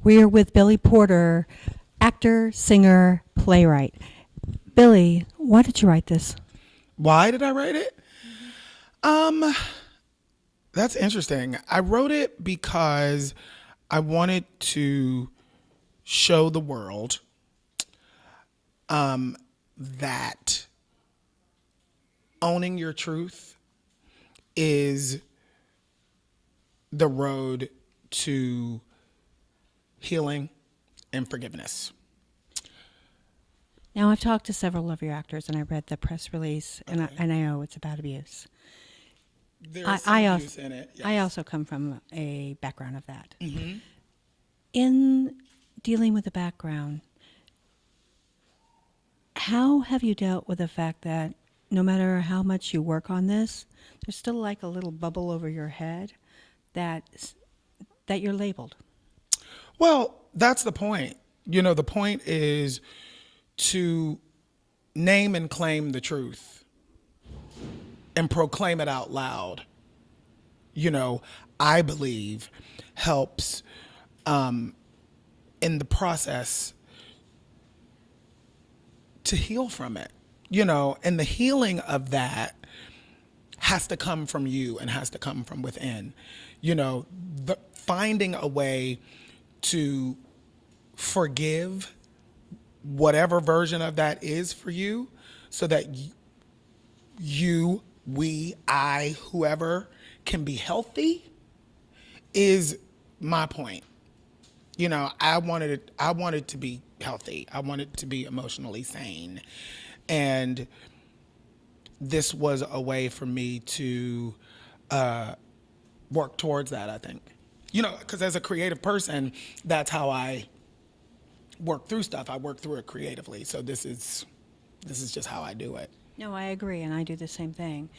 We are with Billy Porter, actor, singer, playwright. Billy, why did you write this? Why did I write it? Um, that's interesting. I wrote it because I wanted to show the world that owning your truth is the road to healing and forgiveness. Now, I've talked to several of your actors, and I read the press release, and, Okay. I know it's about abuse. There's some abuse in it. I Yes. also come from a background of that. Mm-hmm. In dealing with the background, how have you dealt with the fact that no matter how much you work on this, there's still like a little bubble over your head that you're labeled? Well, that's the point. The point is to name and claim the truth and proclaim it out loud. I believe helps in the process to heal from it. And the healing of that has to come from you and has to come from within. Finding a way to forgive whatever version of that is for you so that you, we, I, whoever can be healthy is my point. I wanted to be healthy. I wanted to be emotionally sane. And this was a way for me to work towards that, I think. Because as a creative person, that's how I work through stuff. I work through it creatively. So this is just how I do it. No, I agree, and I do the same thing.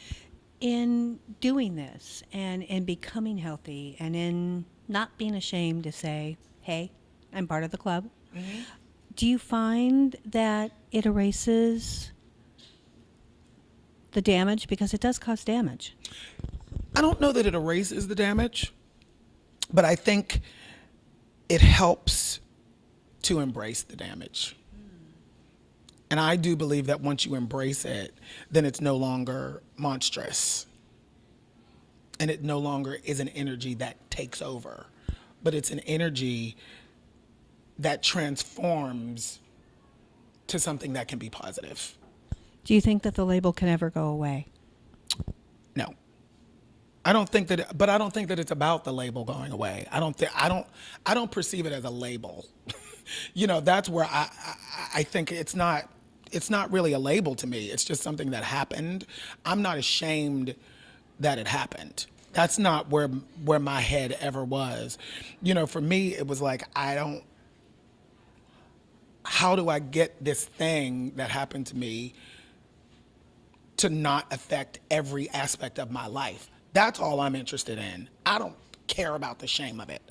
In doing this and in becoming healthy and in not being ashamed to say, hey, I'm part of the club, do you find that it erases the damage? Because it does cause damage. I don't know that it erases the damage, but I think it helps to embrace the damage. And I do believe that once you embrace it, then it's no longer monstrous. And it no longer is an energy that takes over, but it's an energy that transforms to something that can be positive. Do you think that the label can ever go away? No. I don't think that it's about the label going away. I don't perceive it as a label. That's where I think it's not really a label to me. It's just something that happened. I'm not ashamed that it happened. That's not where my head ever was. For me, it was like, how do I get this thing that happened to me to not affect every aspect of my life? That's all I'm interested in. I don't care about the shame of it.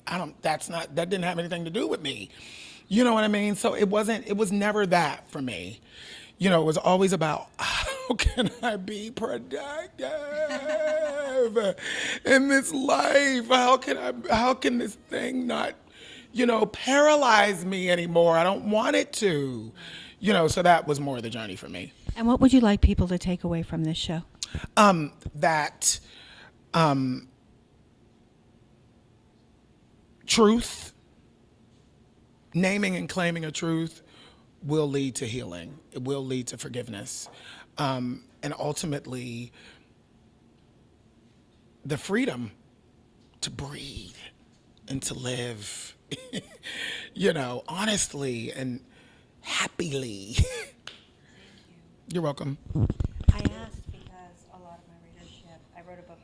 That didn't have anything to do with me. You know what I mean? So it was never that for me. It was always about how can I be productive in this life? How can this thing not, paralyze me anymore? I don't want it to. So that was more the journey for me. And what would you like people to take away from this show? That truth, naming and claiming a truth will lead to healing. It will lead to forgiveness. And ultimately, the freedom to breathe and to live, honestly and happily. You're welcome. I asked because a lot of my readership, I wrote a book